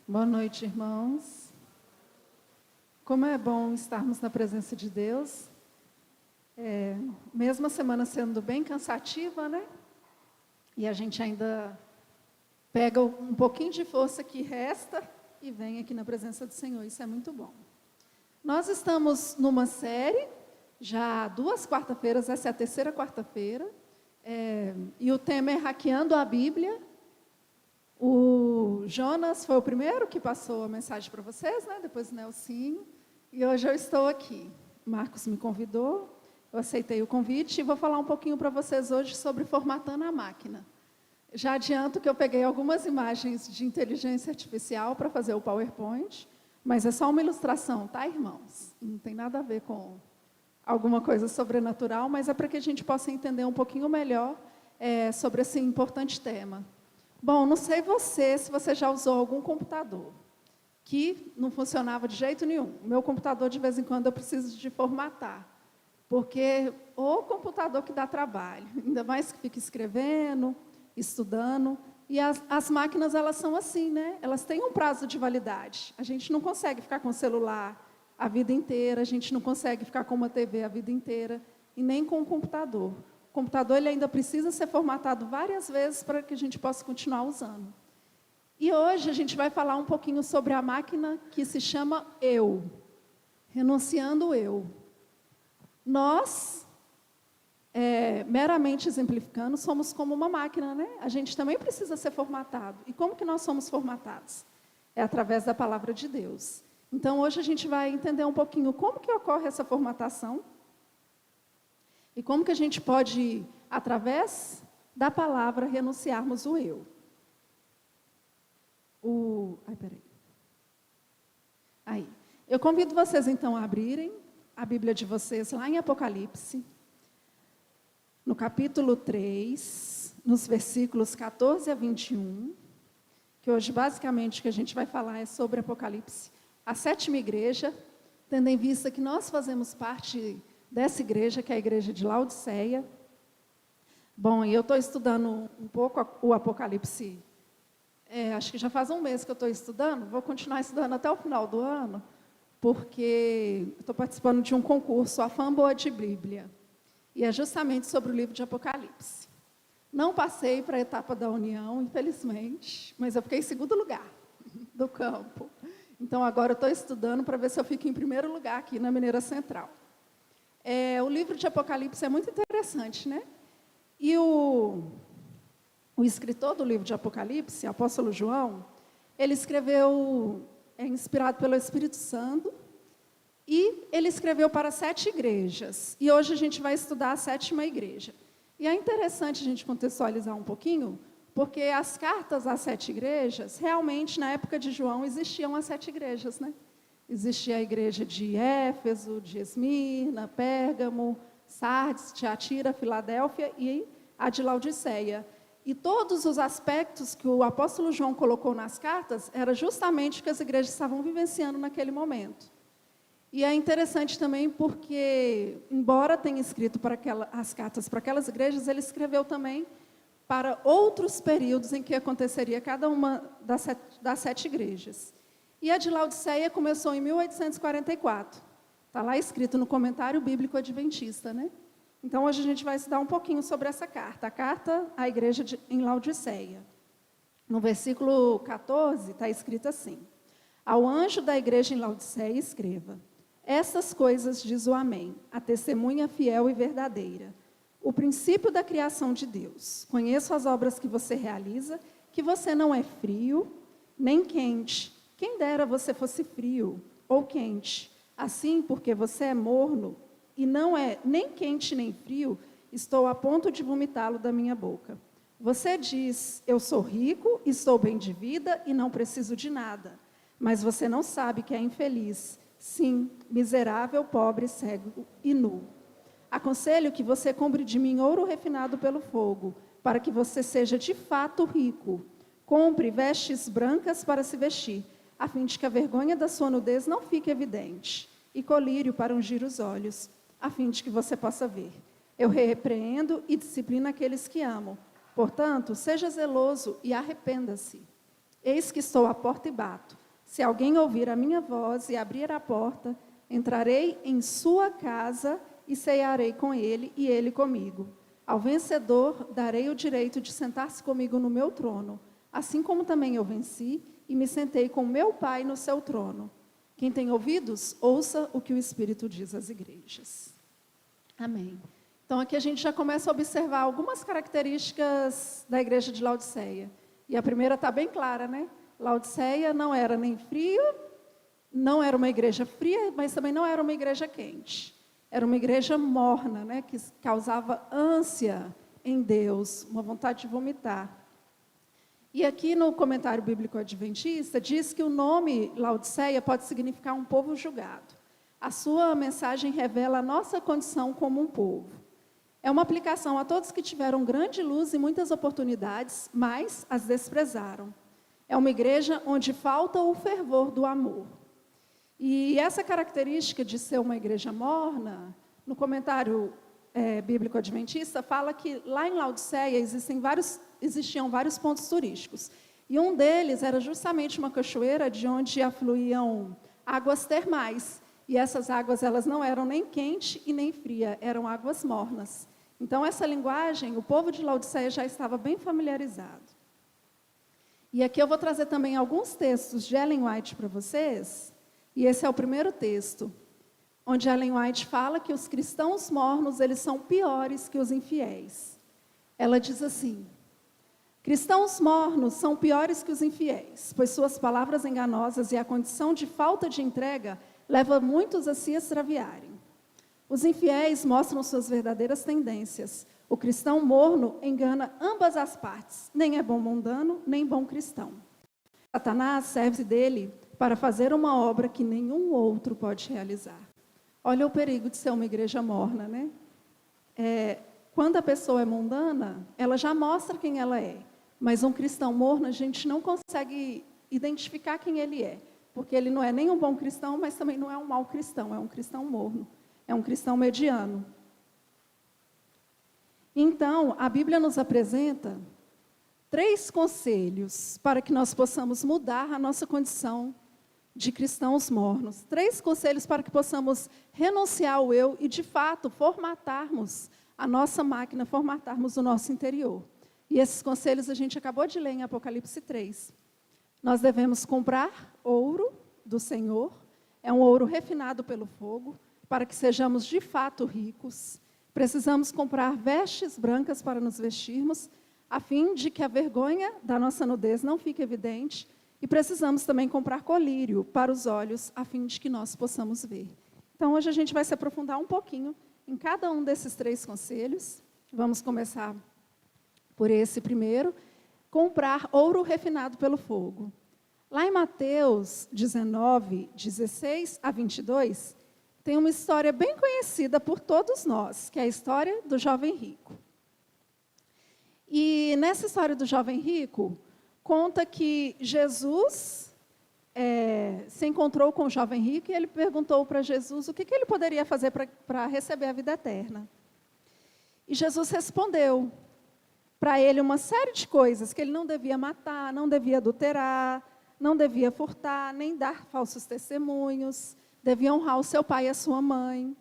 Boa noite, irmãos. Como é bom estarmos na presença de Deus. Mesmo a semana sendo bem cansativa, né? E a gente ainda pega um pouquinho de força que resta e vem aqui na presença do Senhor. Isso é muito bom. Nós estamos numa série, já há 2 quarta-feiras, essa é a 3ª quarta-feira, e o tema é Hackeando a Bíblia. O Jonas foi o primeiro que passou a mensagem para vocês, né? Depois o Nelsinho, e hoje eu estou aqui. Marcos me convidou, eu aceitei o convite e vou falar um pouquinho para vocês hoje sobre formatando a máquina. Já adianto que eu peguei algumas imagens de inteligência artificial para fazer o PowerPoint, mas é só uma ilustração, tá, irmãos? Não tem nada a ver com alguma coisa sobrenatural, mas é para que a gente possa entender um pouquinho melhor sobre esse importante tema. Bom, não sei se você já usou algum computador que não funcionava de jeito nenhum. O meu computador, de vez em quando, eu preciso de formatar, porque o computador que dá trabalho, ainda mais que fica escrevendo, estudando, e as máquinas, elas são assim, né? Elas têm um prazo de validade. A gente não consegue ficar com o celular a vida inteira, a gente não consegue ficar com uma TV a vida inteira, e nem com o computador. O computador ele ainda precisa ser formatado várias vezes para que a gente possa continuar usando. E hoje a gente vai falar um pouquinho sobre a máquina que se chama eu, renunciando o eu. Nós, meramente exemplificando, somos como uma máquina, né? A gente também precisa ser formatado. E como que nós somos formatados? É através da palavra de Deus. Então hoje a gente vai entender um pouquinho como que ocorre essa formatação, e como que a gente pode, através da palavra, renunciarmos o eu. Eu convido vocês, então, a abrirem a Bíblia de vocês lá em Apocalipse, no capítulo 3, nos versículos 14 a 21, que hoje, basicamente, o que a gente vai falar é sobre Apocalipse, a 7ª igreja, tendo em vista que nós fazemos parte dessa igreja, que é a igreja de Laodiceia. Bom, e eu estou estudando um pouco o Apocalipse, acho que já faz um mês que eu estou estudando, vou continuar estudando até o final do ano, porque estou participando de um concurso, a Fã Boa de Bíblia, e é justamente sobre o livro de Apocalipse. Não passei para a etapa da união, infelizmente, mas eu fiquei em 2º lugar do campo. Então, agora eu estou estudando para ver se eu fico em 1º lugar aqui na Mineira Central. O livro de Apocalipse é muito interessante, né? E o escritor do livro de Apocalipse, o apóstolo João, ele escreveu, inspirado pelo Espírito Santo, e ele escreveu para 7 igrejas. E hoje a gente vai estudar a 7ª igreja. E é interessante a gente contextualizar um pouquinho, porque as cartas às 7 igrejas, realmente, na época de João, existiam as 7 igrejas, né? Existia a igreja de Éfeso, de Esmirna, Pérgamo, Sardes, Tiatira, Filadélfia e a de Laodiceia. E todos os aspectos que o apóstolo João colocou nas cartas era justamente o que as igrejas estavam vivenciando naquele momento. E é interessante também porque, embora tenha escrito as cartas para aquelas igrejas, ele escreveu também para outros períodos em que aconteceria cada uma das 7 igrejas. E a de Laodiceia começou em 1844. Está lá escrito no comentário bíblico adventista, né? Então, hoje a gente vai estudar um pouquinho sobre essa carta. A carta à igreja em Laodiceia. No versículo 14, está escrito assim: Ao anjo da igreja em Laodiceia escreva: Estas coisas diz o Amém, a testemunha fiel e verdadeira, o princípio da criação de Deus. Conheço as obras que você realiza, que você não é frio, nem quente. Quem dera você fosse frio ou quente. Assim, porque você é morno e não é nem quente nem frio, estou a ponto de vomitá-lo da minha boca. Você diz, eu sou rico, estou bem de vida e não preciso de nada. Mas você não sabe que é infeliz. Sim, miserável, pobre, cego e nu. Aconselho que você compre de mim ouro refinado pelo fogo, para que você seja de fato rico. Compre vestes brancas para se vestir, a fim de que a vergonha da sua nudez não fique evidente, e colírio para ungir os olhos, a fim de que você possa ver. Eu repreendo e disciplino aqueles que amo. Portanto, seja zeloso e arrependa-se. Eis que estou à porta e bato. Se alguém ouvir a minha voz e abrir a porta, entrarei em sua casa e cearei com ele e ele comigo. Ao vencedor darei o direito de sentar-se comigo no meu trono, assim como também eu venci e me sentei com meu Pai no seu trono. Quem tem ouvidos, ouça o que o Espírito diz às igrejas. Amém. Então aqui a gente já começa a observar algumas características da igreja de Laodiceia. E a primeira está bem clara, né? Laodiceia não era nem frio, não era uma igreja fria, mas também não era uma igreja quente. Era uma igreja morna, né? Que causava ânsia em Deus, uma vontade de vomitar. E aqui no comentário bíblico adventista, diz que o nome Laodiceia pode significar um povo julgado. A sua mensagem revela a nossa condição como um povo. É uma aplicação a todos que tiveram grande luz e muitas oportunidades, mas as desprezaram. É uma igreja onde falta o fervor do amor. E essa característica de ser uma igreja morna, no comentário bíblico adventista, fala que lá em Laodiceia existiam vários pontos turísticos. E um deles era justamente uma cachoeira de onde afluíam águas termais. E essas águas elas não eram nem quente e nem fria, eram águas mornas. Então essa linguagem, o povo de Laodiceia já estava bem familiarizado. E aqui eu vou trazer também alguns textos de Ellen White para vocês. E esse é o primeiro texto, onde Ellen White fala que os cristãos mornos, eles são piores que os infiéis. Ela diz assim: cristãos mornos são piores que os infiéis, pois suas palavras enganosas e a condição de falta de entrega leva muitos a se extraviarem. Os infiéis mostram suas verdadeiras tendências. O cristão morno engana ambas as partes, nem é bom mundano, nem bom cristão. Satanás serve dele para fazer uma obra que nenhum outro pode realizar. Olha o perigo de ser uma igreja morna, né? Quando a pessoa é mundana, ela já mostra quem ela é. Mas um cristão morno, a gente não consegue identificar quem ele é. Porque ele não é nem um bom cristão, mas também não é um mau cristão. É um cristão morno. É um cristão mediano. Então, a Bíblia nos apresenta 3 conselhos para que nós possamos mudar a nossa condição de cristãos mornos. 3 conselhos para que possamos renunciar ao eu e, de fato, formatarmos a nossa máquina, formatarmos o nosso interior. E esses conselhos a gente acabou de ler em Apocalipse 3. Nós devemos comprar ouro do Senhor, é um ouro refinado pelo fogo, para que sejamos de fato ricos. Precisamos comprar vestes brancas para nos vestirmos, a fim de que a vergonha da nossa nudez não fique evidente. E precisamos também comprar colírio para os olhos, a fim de que nós possamos ver. Então, hoje a gente vai se aprofundar um pouquinho em cada um desses 3 conselhos. Vamos começar por esse primeiro: comprar ouro refinado pelo fogo. Lá em Mateus 19, 16 a 22, tem uma história bem conhecida por todos nós, que é a história do jovem rico. E nessa história do jovem rico, conta que Jesus se encontrou com o jovem rico e ele perguntou para Jesus o que ele poderia fazer para receber a vida eterna. E Jesus respondeu para ele uma série de coisas, que ele não devia matar, não devia adulterar, não devia furtar, nem dar falsos testemunhos, devia honrar o seu pai e a sua mãe.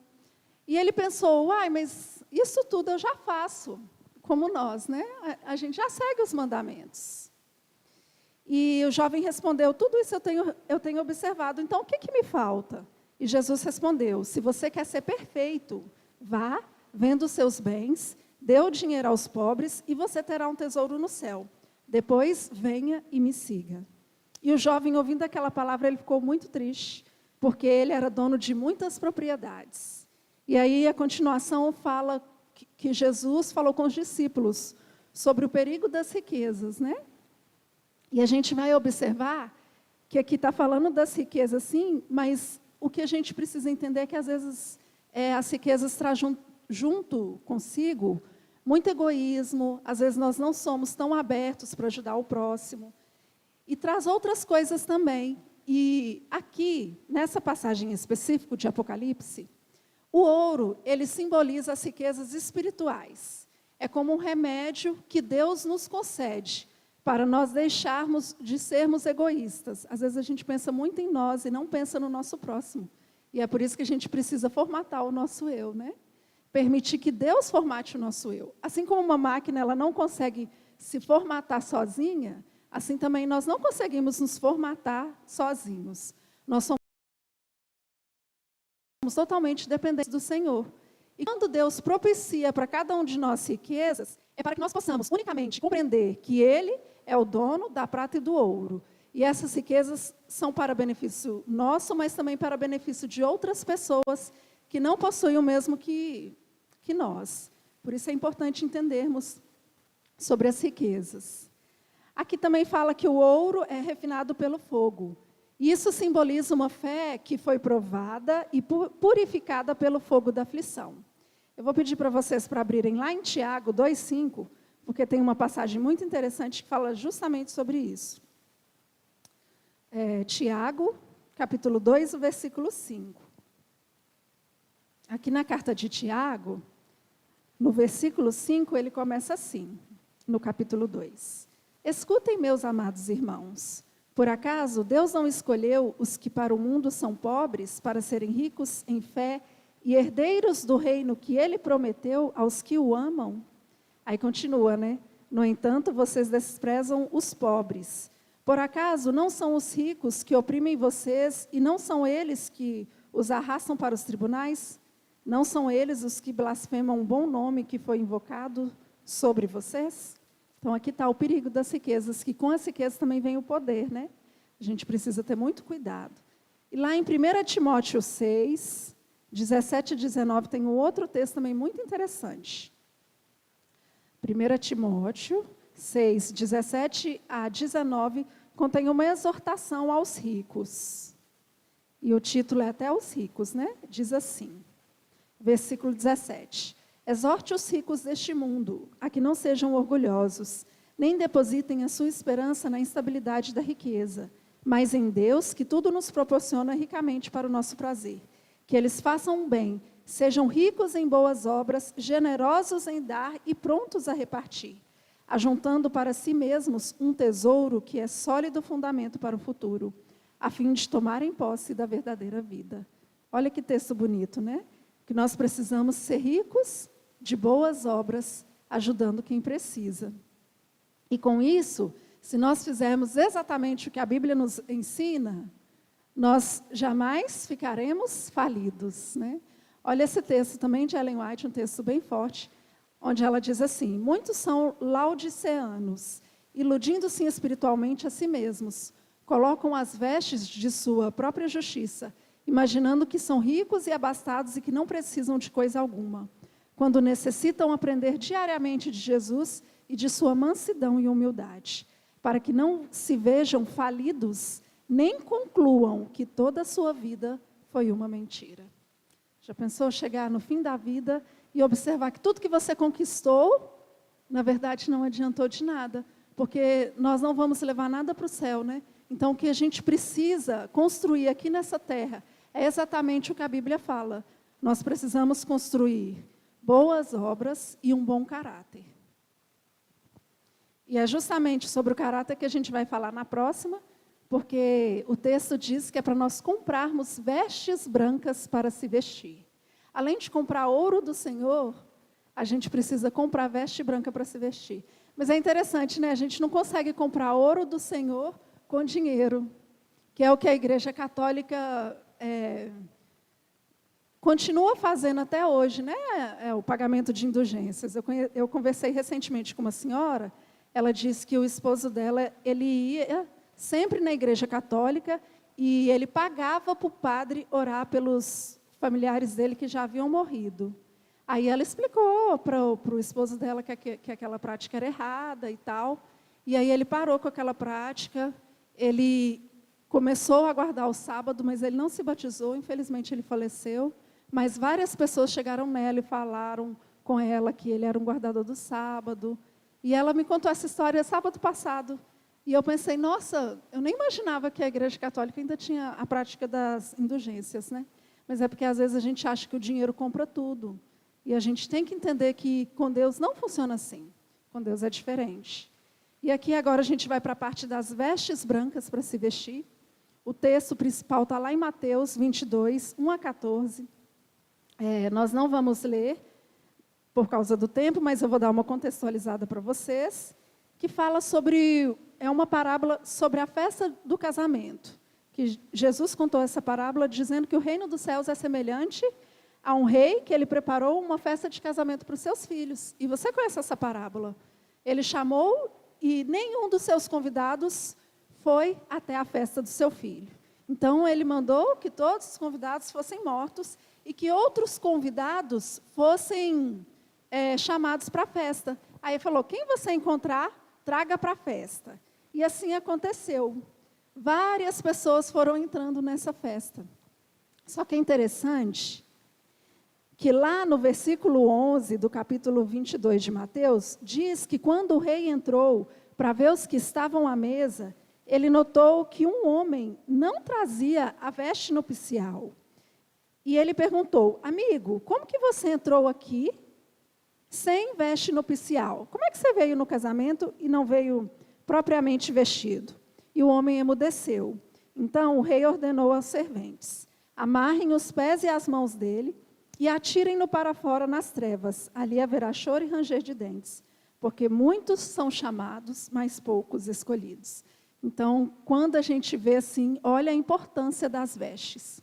E ele pensou: mas isso tudo eu já faço, como nós, né? A gente já segue os mandamentos. E o jovem respondeu: tudo isso eu tenho observado, então o que me falta? E Jesus respondeu: se você quer ser perfeito, vá, venda os seus bens, dê o dinheiro aos pobres e você terá um tesouro no céu. Depois, venha e me siga. E o jovem, ouvindo aquela palavra, ele ficou muito triste, porque ele era dono de muitas propriedades. E aí a continuação fala que Jesus falou com os discípulos sobre o perigo das riquezas, né? E a gente vai observar que aqui está falando das riquezas, sim, mas o que a gente precisa entender é que, às vezes, as riquezas trazem junto consigo muito egoísmo, às vezes nós não somos tão abertos para ajudar o próximo, e traz outras coisas também. E aqui, nessa passagem específica de Apocalipse, o ouro, ele simboliza as riquezas espirituais. É como um remédio que Deus nos concede para nós deixarmos de sermos egoístas. Às vezes a gente pensa muito em nós e não pensa no nosso próximo. E é por isso que a gente precisa formatar o nosso eu, né? Permitir que Deus formate o nosso eu. Assim como uma máquina ela não consegue se formatar sozinha, assim também nós não conseguimos nos formatar sozinhos. Nós somos totalmente dependentes do Senhor. E quando Deus propicia para cada um de nós riquezas, é para que nós possamos unicamente compreender que Ele é o dono da prata e do ouro. E essas riquezas são para benefício nosso, mas também para benefício de outras pessoas que não possuem o mesmo que nós. Por isso é importante entendermos sobre as riquezas. Aqui também fala que o ouro é refinado pelo fogo. Isso simboliza uma fé que foi provada e purificada pelo fogo da aflição. Eu vou pedir para vocês para abrirem lá em Tiago 2,5, porque tem uma passagem muito interessante que fala justamente sobre isso. Tiago, capítulo 2, o versículo 5. Aqui na carta de Tiago, no versículo 5, ele começa assim, no capítulo 2. Escutem, meus amados irmãos, por acaso Deus não escolheu os que para o mundo são pobres para serem ricos em fé e herdeiros do reino que Ele prometeu aos que o amam? Aí continua, né? No entanto, vocês desprezam os pobres. Por acaso não são os ricos que oprimem vocês e não são eles que os arrastam para os tribunais? Não são eles os que blasfemam o bom nome que foi invocado sobre vocês? Então, aqui está o perigo das riquezas, que com as riquezas também vem o poder, né? A gente precisa ter muito cuidado. E lá em 1 Timóteo 6, 17 e 19, tem um outro texto também muito interessante. 1 Timóteo 6, 17 a 19, contém uma exortação aos ricos. E o título é até aos ricos, né? Diz assim, versículo 17. Exorte os ricos deste mundo a que não sejam orgulhosos, nem depositem a sua esperança na instabilidade da riqueza, mas em Deus, que tudo nos proporciona ricamente para o nosso prazer. Que eles façam o bem, sejam ricos em boas obras, generosos em dar e prontos a repartir, ajuntando para si mesmos um tesouro que é sólido fundamento para o futuro, a fim de tomarem posse da verdadeira vida. Olha que texto bonito, né? Que nós precisamos ser ricos de boas obras, ajudando quem precisa. E com isso, se nós fizermos exatamente o que a Bíblia nos ensina, nós jamais ficaremos falidos, né? Olha esse texto também de Ellen White, um texto bem forte, onde ela diz assim: muitos são laodiceanos, iludindo-se espiritualmente a si mesmos, colocam as vestes de sua própria justiça, imaginando que são ricos e abastados e que não precisam de coisa alguma, quando necessitam aprender diariamente de Jesus e de sua mansidão e humildade, para que não se vejam falidos, nem concluam que toda a sua vida foi uma mentira. Já pensou chegar no fim da vida e observar que tudo que você conquistou, na verdade, não adiantou de nada, porque nós não vamos levar nada para o céu, né? Então, o que a gente precisa construir aqui nessa terra é exatamente o que a Bíblia fala. Nós precisamos construir boas obras e um bom caráter. E é justamente sobre o caráter que a gente vai falar na próxima, porque o texto diz que é para nós comprarmos vestes brancas para se vestir. Além de comprar ouro do Senhor, a gente precisa comprar veste branca para se vestir. Mas é interessante, né? A gente não consegue comprar ouro do Senhor com dinheiro, que é o que a Igreja Católica continua fazendo até hoje, né? O pagamento de indulgências. Eu conversei recentemente com uma senhora, ela disse que o esposo dela, ele ia sempre na Igreja Católica e ele pagava para o padre orar pelos familiares dele que já haviam morrido. Aí ela explicou para o esposo dela que aquela prática era errada e tal, e aí ele parou com aquela prática, ele começou a guardar o sábado, mas ele não se batizou, infelizmente ele faleceu, mas várias pessoas chegaram nela e falaram com ela que ele era um guardador do sábado, e ela me contou essa história sábado passado, e eu pensei, nossa, eu nem imaginava que a Igreja Católica ainda tinha a prática das indulgências, né? Mas é porque às vezes a gente acha que o dinheiro compra tudo, e a gente tem que entender que com Deus não funciona assim, com Deus é diferente. E aqui agora a gente vai para a parte das vestes brancas para se vestir. O texto principal está lá em Mateus 22, 1 a 14. Nós não vamos ler por causa do tempo, mas eu vou dar uma contextualizada para vocês, que fala sobre, uma parábola sobre a festa do casamento. Que Jesus contou essa parábola dizendo que o reino dos céus é semelhante a um rei que ele preparou uma festa de casamento para os seus filhos. E você conhece essa parábola? Ele chamou e nenhum dos seus convidados foi até a festa do seu filho. Então, ele mandou que todos os convidados fossem mortos e que outros convidados fossem chamados para a festa. Aí ele falou, quem você encontrar, traga para a festa. E assim aconteceu. Várias pessoas foram entrando nessa festa. Só que é interessante que lá no versículo 11 do capítulo 22 de Mateus, diz que quando o rei entrou para ver os que estavam à mesa, ele notou que um homem não trazia a veste nupcial. E ele perguntou, amigo, como que você entrou aqui sem veste nupcial? Como é que você veio no casamento e não veio propriamente vestido? E o homem emudeceu. Então o rei ordenou aos serventes, amarrem os pés e as mãos dele e atirem-no para fora nas trevas. Ali haverá choro e ranger de dentes, porque muitos são chamados, mas poucos escolhidos. Então, quando a gente vê assim, olha a importância das vestes.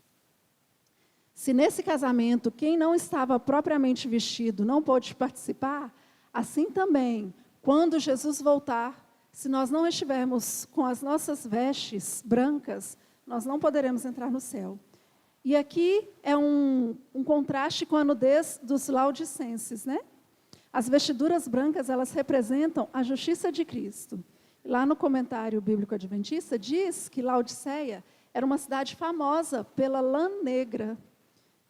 Se nesse casamento, quem não estava propriamente vestido não pôde participar, assim também, quando Jesus voltar, se nós não estivermos com as nossas vestes brancas, nós não poderemos entrar no céu. E aqui é um contraste com a nudez dos laodicenses, né? As vestiduras brancas, elas representam a justiça de Cristo. Lá no comentário bíblico adventista, diz que Laodiceia era uma cidade famosa pela lã negra.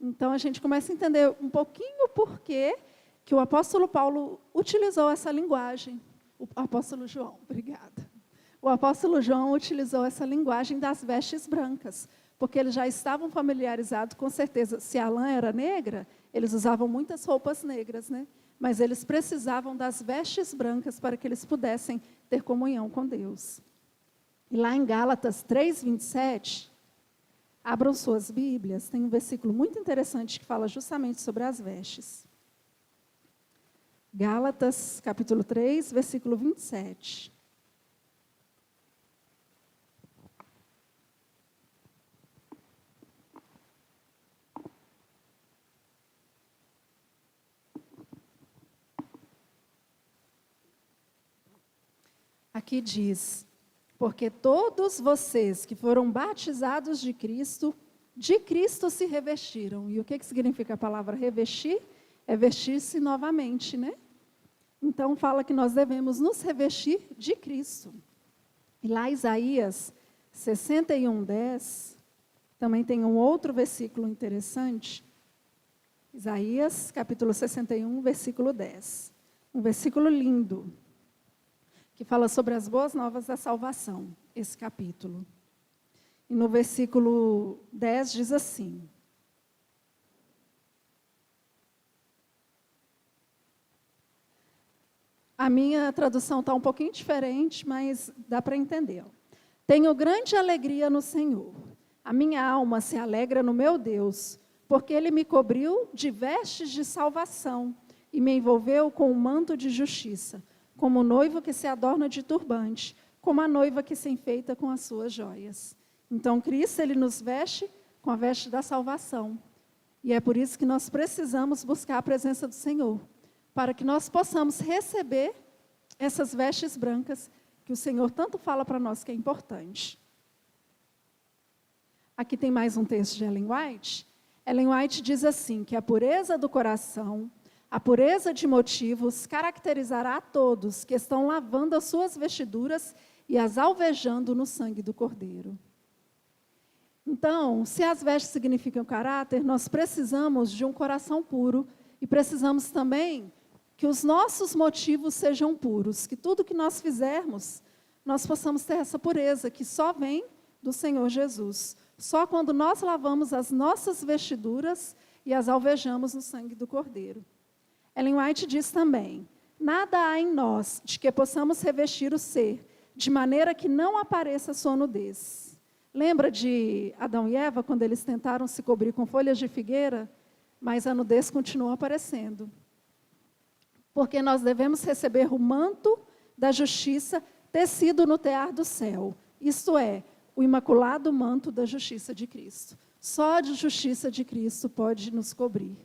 Então, a gente começa a entender um pouquinho o porquê que o apóstolo Paulo utilizou essa linguagem. O apóstolo João, obrigada. O apóstolo João utilizou essa linguagem das vestes brancas, porque eles já estavam familiarizados, com certeza, se a lã era negra, eles usavam muitas roupas negras, né? Mas eles precisavam das vestes brancas para que eles pudessem ter comunhão com Deus. E lá em Gálatas 3:27, abram suas Bíblias, tem um versículo muito interessante que fala justamente sobre as vestes. Gálatas, capítulo 3, versículo 27. Aqui diz, porque todos vocês que foram batizados de Cristo se revestiram. E o que significa a palavra revestir? É vestir-se novamente, né? Então, fala que nós devemos nos revestir de Cristo. E lá Isaías 61:10, também tem um outro versículo interessante. Isaías, capítulo 61, versículo 10. Um versículo lindo, que fala sobre as boas novas da salvação, esse capítulo. E no versículo 10 diz assim, a minha tradução está um pouquinho diferente, mas dá para entender. Tenho grande alegria no Senhor. A minha alma se alegra no meu Deus, porque Ele me cobriu de vestes de salvação e me envolveu com um manto de justiça, como o noivo que se adorna de turbante, como a noiva que se enfeita com as suas joias. Então, Cristo, Ele nos veste com a veste da salvação. E é por isso que nós precisamos buscar a presença do Senhor, para que nós possamos receber essas vestes brancas que o Senhor tanto fala para nós que é importante. Aqui tem mais um texto de Ellen White. Ellen White diz assim, que a pureza do coração, a pureza de motivos caracterizará a todos que estão lavando as suas vestiduras e as alvejando no sangue do Cordeiro. Então, se as vestes significam caráter, nós precisamos de um coração puro e precisamos também que os nossos motivos sejam puros, que tudo que nós fizermos, nós possamos ter essa pureza que só vem do Senhor Jesus. Só quando nós lavamos as nossas vestiduras e as alvejamos no sangue do Cordeiro. Ellen White diz também, nada há em nós de que possamos revestir o ser, de maneira que não apareça sua nudez. Lembra de Adão e Eva, quando eles tentaram se cobrir com folhas de figueira, mas a nudez continuou aparecendo. Porque nós devemos receber o manto da justiça tecido no tear do céu, isto é, o imaculado manto da justiça de Cristo. Só a justiça de Cristo pode nos cobrir.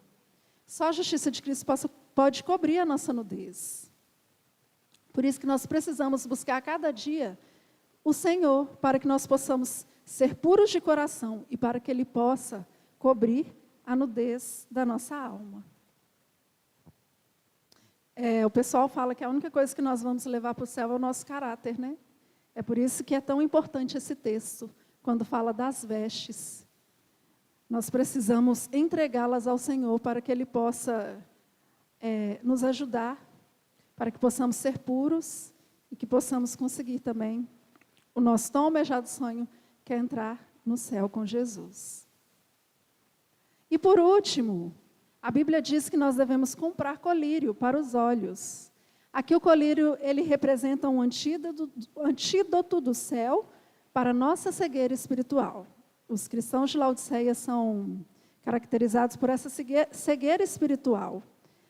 Só a justiça de Cristo pode cobrir a nossa nudez. Por isso que nós precisamos buscar a cada dia o Senhor, para que nós possamos ser puros de coração e para que Ele possa cobrir a nudez da nossa alma. O pessoal fala que a única coisa que nós vamos levar para o céu é o nosso caráter, né? É por isso que é tão importante esse texto, quando fala das vestes. Nós precisamos entregá-las ao Senhor para que Ele possa nos ajudar, para que possamos ser puros e que possamos conseguir também o nosso tão almejado sonho, que é entrar no céu com Jesus. E por último, a Bíblia diz que nós devemos comprar colírio para os olhos. Aqui o colírio, ele representa um antídoto do céu para a nossa cegueira espiritual. Os cristãos de Laodiceia são caracterizados por essa cegueira espiritual.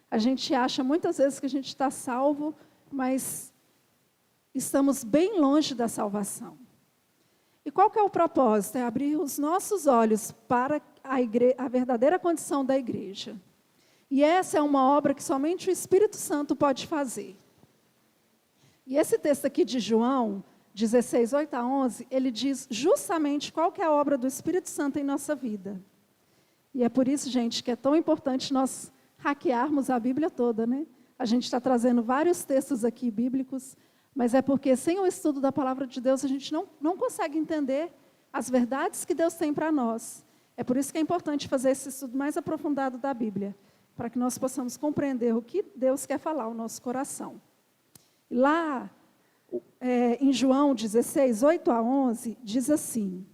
A gente acha muitas vezes que a gente está salvo, mas estamos bem longe da salvação. E qual que é o propósito? É abrir os nossos olhos para a verdadeira condição da igreja. E essa é uma obra que somente o Espírito Santo pode fazer. E esse texto aqui de João 16, 8 a 11, ele diz justamente qual que é a obra do Espírito Santo em nossa vida. E é por isso, gente, que é tão importante nós hackearmos a Bíblia toda, né? A gente está trazendo vários textos aqui bíblicos, mas é porque sem o estudo da palavra de Deus, a gente não consegue entender as verdades que Deus tem para nós. É por isso que é importante fazer esse estudo mais aprofundado da Bíblia, para que nós possamos compreender o que Deus quer falar ao nosso coração. Lá, em João 16, 8 a 11, diz assim,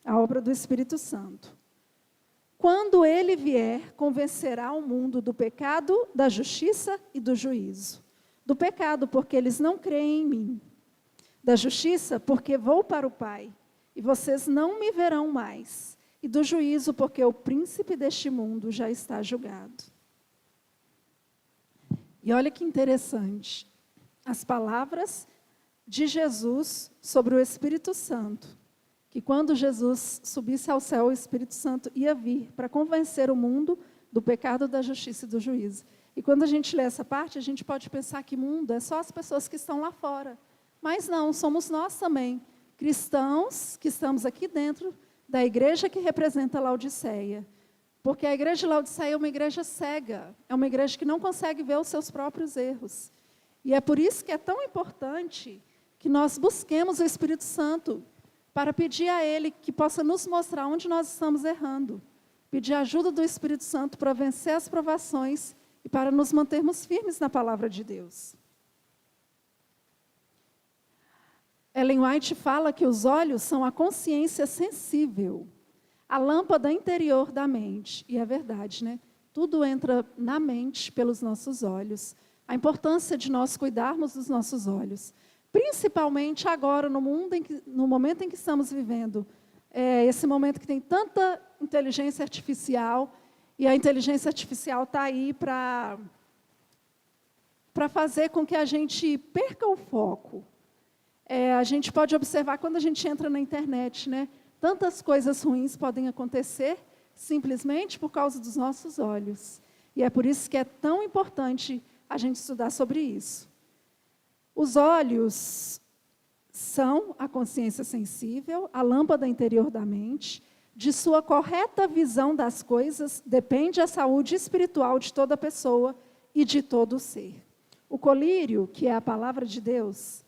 a obra do Espírito Santo. Quando Ele vier, convencerá o mundo do pecado, da justiça e do juízo. Do pecado, porque eles não creem em mim. Da justiça, porque vou para o Pai, e vocês não me verão mais. E do juízo, porque o príncipe deste mundo já está julgado. E olha que interessante, as palavras de Jesus sobre o Espírito Santo, que quando Jesus subisse ao céu, o Espírito Santo ia vir para convencer o mundo do pecado, da justiça e do juízo. E quando a gente lê essa parte, a gente pode pensar que mundo é só as pessoas que estão lá fora. Mas não, somos nós também, cristãos que estamos aqui dentro da igreja que representa Laodiceia. Porque a igreja de Laodiceia é uma igreja cega, é uma igreja que não consegue ver os seus próprios erros. E é por isso que é tão importante que nós busquemos o Espírito Santo para pedir a Ele que possa nos mostrar onde nós estamos errando. Pedir a ajuda do Espírito Santo para vencer as provações e para nos mantermos firmes na palavra de Deus. Ellen White fala que os olhos são a consciência sensível, a lâmpada interior da mente. E é verdade, né? Tudo entra na mente pelos nossos olhos. A importância de nós cuidarmos dos nossos olhos. Principalmente agora, no momento em que estamos vivendo. Esse momento que tem tanta inteligência artificial, e a inteligência artificial está aí para fazer com que a gente perca o foco. A gente pode observar quando a gente entra na internet, né? Tantas coisas ruins podem acontecer simplesmente por causa dos nossos olhos. E é por isso que é tão importante a gente estudar sobre isso. Os olhos são a consciência sensível, a lâmpada interior da mente. De sua correta visão das coisas depende a saúde espiritual de toda pessoa e de todo ser. O colírio, que é a palavra de Deus,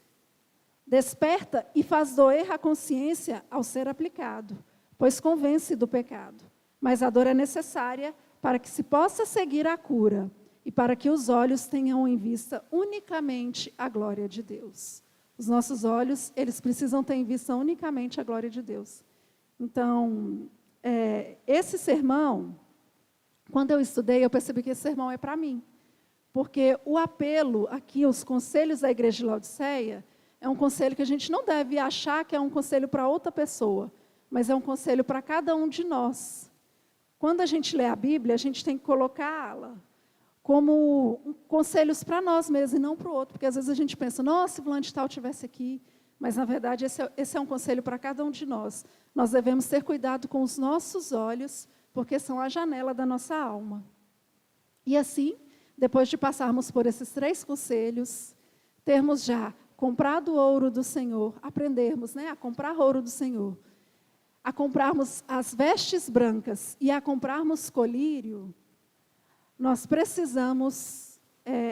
desperta e faz doer a consciência ao ser aplicado, pois convence do pecado. Mas a dor é necessária para que se possa seguir a cura e para que os olhos tenham em vista unicamente a glória de Deus. Os nossos olhos, eles precisam ter em vista unicamente a glória de Deus. Então, esse sermão, quando eu estudei, eu percebi que esse sermão é para mim. Porque o apelo aqui, os conselhos da igreja de Laodiceia, é um conselho que a gente não deve achar que é um conselho para outra pessoa, mas é um conselho para cada um de nós. Quando a gente lê a Bíblia, a gente tem que colocá-la como conselhos para nós mesmos e não para o outro. Porque às vezes a gente pensa, nossa, se fulano de tal estivesse aqui. Mas, na verdade, esse é um conselho para cada um de nós. Nós devemos ter cuidado com os nossos olhos, porque são a janela da nossa alma. E assim, depois de passarmos por esses 3 conselhos, termos já comprado o ouro do Senhor, aprendermos, né, a comprar ouro do Senhor, a comprarmos as vestes brancas e a comprarmos colírio, nós precisamos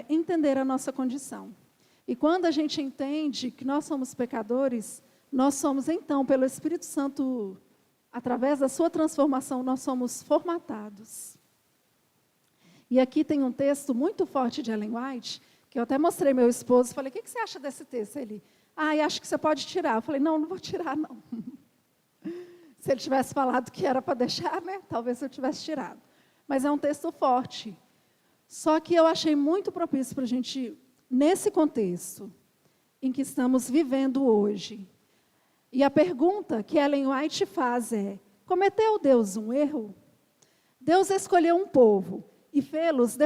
entender a nossa condição. E quando a gente entende que nós somos pecadores, nós somos então, pelo Espírito Santo, através da sua transformação, nós somos formatados. E aqui tem um texto muito forte de Ellen White, que eu até mostrei ao meu esposo, falei, o que você acha desse texto? Ele, acho que você pode tirar. Eu falei, não vou tirar, não. Se ele tivesse falado que era para deixar, né? Talvez eu tivesse tirado. Mas é um texto forte. Só que eu achei muito propício para a gente, nesse contexto em que estamos vivendo hoje. E a pergunta que Ellen White faz é, cometeu Deus um erro? Deus escolheu um povo e fê-los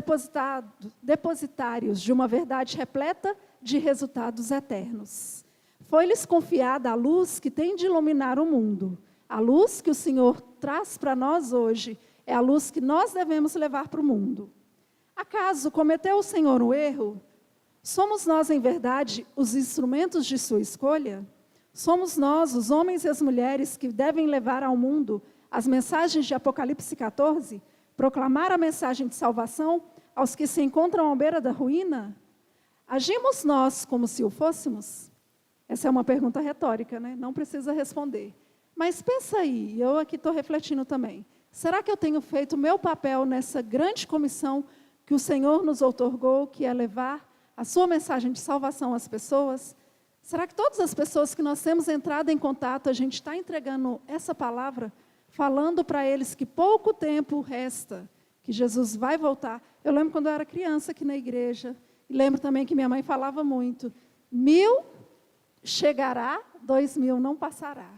depositários de uma verdade repleta de resultados eternos. Foi-lhes confiada a luz que tem de iluminar o mundo. A luz que o Senhor traz para nós hoje é a luz que nós devemos levar para o mundo. Acaso cometeu o Senhor um erro? Somos nós, em verdade, os instrumentos de sua escolha? Somos nós, os homens e as mulheres, que devem levar ao mundo as mensagens de Apocalipse 14? Proclamar a mensagem de salvação aos que se encontram à beira da ruína? Agimos nós como se o fôssemos? Essa é uma pergunta retórica, né? Não precisa responder. Mas pensa aí, eu aqui estou refletindo também. Será que eu tenho feito o meu papel nessa grande comissão que o Senhor nos outorgou, que é levar a sua mensagem de salvação às pessoas? Será que todas as pessoas que nós temos entrado em contato, a gente está entregando essa palavra, falando para eles que pouco tempo resta, que Jesus vai voltar? Eu lembro quando eu era criança aqui na igreja, e lembro também que minha mãe falava muito, 1000 chegará, 2000 não passará.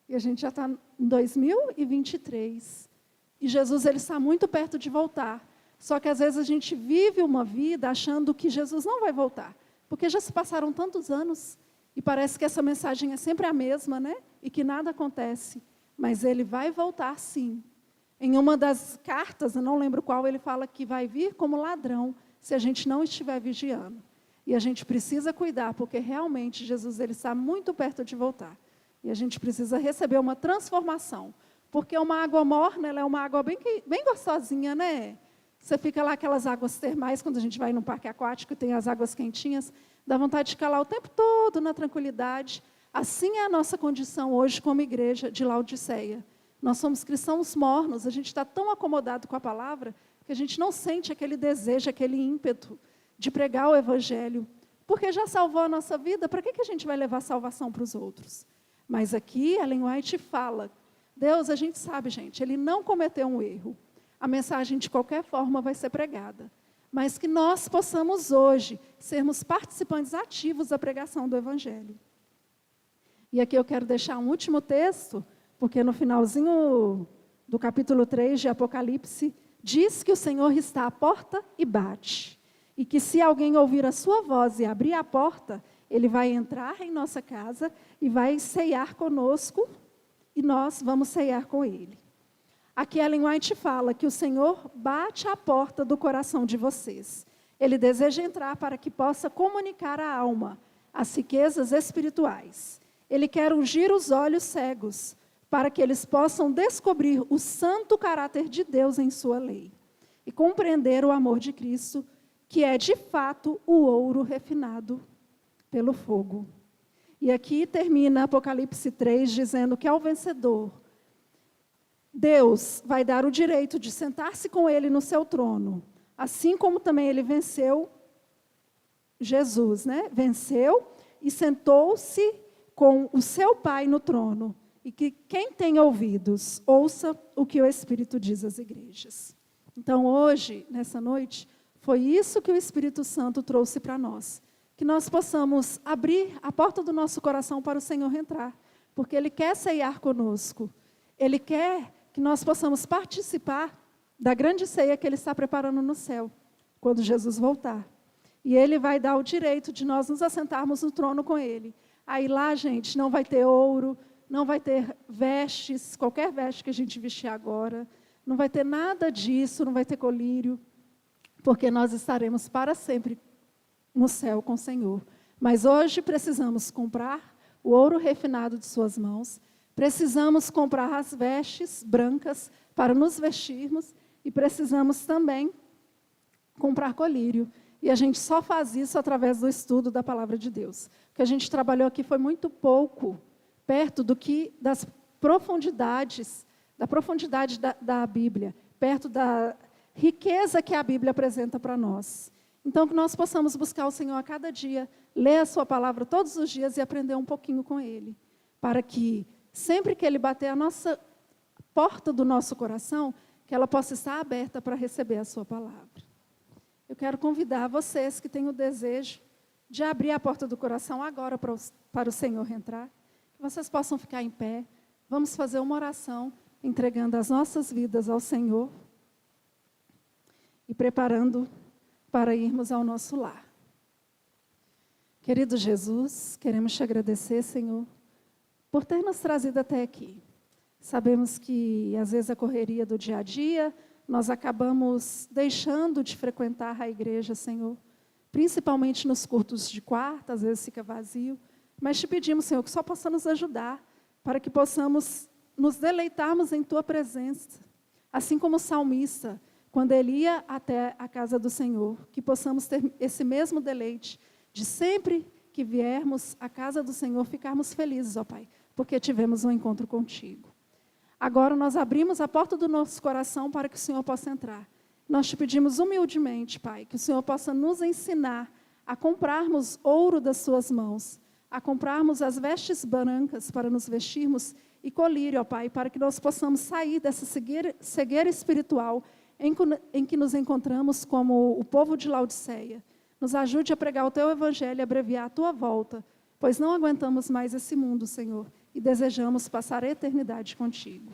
E a gente já está em 2023. E Jesus, ele está muito perto de voltar. Só que às vezes a gente vive uma vida achando que Jesus não vai voltar. Porque já se passaram tantos anos e parece que essa mensagem é sempre a mesma, né? E que nada acontece. Mas ele vai voltar sim. Em uma das cartas, eu não lembro qual, ele fala que vai vir como ladrão se a gente não estiver vigiando. E a gente precisa cuidar, porque realmente Jesus, ele está muito perto de voltar. E a gente precisa receber uma transformação. Porque uma água morna, ela é uma água bem gostosinha, né? Você fica lá, aquelas águas termais, quando a gente vai no parque aquático, tem as águas quentinhas, dá vontade de ficar lá o tempo todo, na tranquilidade. Assim é a nossa condição hoje como igreja de Laodiceia. Nós somos cristãos mornos, a gente está tão acomodado com a palavra, que a gente não sente aquele desejo, aquele ímpeto de pregar o evangelho. Porque já salvou a nossa vida, para que a gente vai levar salvação para os outros? Mas aqui, Ellen White fala, Deus, a gente sabe, gente, ele não cometeu um erro. A mensagem, de qualquer forma, vai ser pregada. Mas que nós possamos hoje sermos participantes ativos da pregação do Evangelho. E aqui eu quero deixar um último texto, porque no finalzinho do capítulo 3 de Apocalipse, diz que o Senhor está à porta e bate. E que se alguém ouvir a sua voz e abrir a porta, ele vai entrar em nossa casa e vai ceiar conosco e nós vamos ceiar com ele. Aqui Ellen White fala que o Senhor bate à porta do coração de vocês. Ele deseja entrar para que possa comunicar à alma as riquezas espirituais. Ele quer ungir os olhos cegos para que eles possam descobrir o santo caráter de Deus em sua lei e compreender o amor de Cristo, que é de fato o ouro refinado pelo fogo. E aqui termina Apocalipse 3 dizendo que ao vencedor, Deus vai dar o direito de sentar-se com ele no seu trono, assim como também ele venceu Jesus, né? Venceu e sentou-se com o seu Pai no trono. E que quem tem ouvidos, ouça o que o Espírito diz às igrejas. Então hoje, nessa noite, Foi isso que o Espírito Santo trouxe para nós. Que nós possamos abrir a porta do nosso coração para o Senhor entrar. Porque Ele quer ceiar conosco. Ele quer que nós possamos participar da grande ceia que Ele está preparando no céu, quando Jesus voltar. E Ele vai dar o direito de nós nos assentarmos no trono com Ele. Aí lá, gente, não vai ter ouro, não vai ter vestes, qualquer veste que a gente vestir agora, não vai ter nada disso, não vai ter colírio, porque nós estaremos para sempre no céu com o Senhor. Mas hoje precisamos comprar o ouro refinado de suas mãos, precisamos comprar as vestes brancas para nos vestirmos e precisamos também comprar colírio. E a gente só faz isso através do estudo da palavra de Deus. O que a gente trabalhou aqui foi muito pouco, perto das profundidades, da Bíblia, perto da riqueza que a Bíblia apresenta para nós. Então, que nós possamos buscar o Senhor a cada dia, ler a sua palavra todos os dias e aprender um pouquinho com Ele, para que, sempre que Ele bater a nossa porta do nosso coração, que ela possa estar aberta para receber a sua palavra. Eu quero convidar vocês que têm o desejo de abrir a porta do coração agora para o Senhor entrar, que vocês possam ficar em pé. Vamos fazer uma oração, entregando as nossas vidas ao Senhor e preparando para irmos ao nosso lar. Querido Jesus, queremos te agradecer, Senhor, por ter nos trazido até aqui. Sabemos que, às vezes, a correria do dia a dia, nós acabamos deixando de frequentar a igreja, Senhor, principalmente nos cultos de quarta, às vezes fica vazio, mas te pedimos, Senhor, que só possa nos ajudar, para que possamos nos deleitarmos em Tua presença, assim como o salmista, quando ele ia até a casa do Senhor, que possamos ter esse mesmo deleite, de sempre que viermos à casa do Senhor, ficarmos felizes, ó Pai, porque tivemos um encontro contigo. Agora nós abrimos a porta do nosso coração para que o Senhor possa entrar. Nós te pedimos humildemente, Pai, que o Senhor possa nos ensinar a comprarmos ouro das suas mãos, a comprarmos as vestes brancas para nos vestirmos e colírio, ó Pai, para que nós possamos sair dessa cegueira espiritual em que nos encontramos como o povo de Laodiceia. Nos ajude a pregar o Teu Evangelho e abreviar a Tua volta, pois não aguentamos mais esse mundo, Senhor, e desejamos passar a eternidade contigo.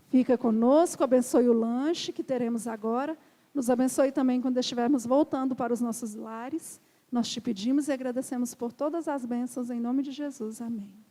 Fica conosco, abençoe o lanche que teremos agora, nos abençoe também quando estivermos voltando para os nossos lares. Nós te pedimos e agradecemos por todas as bênçãos, em nome de Jesus. Amém.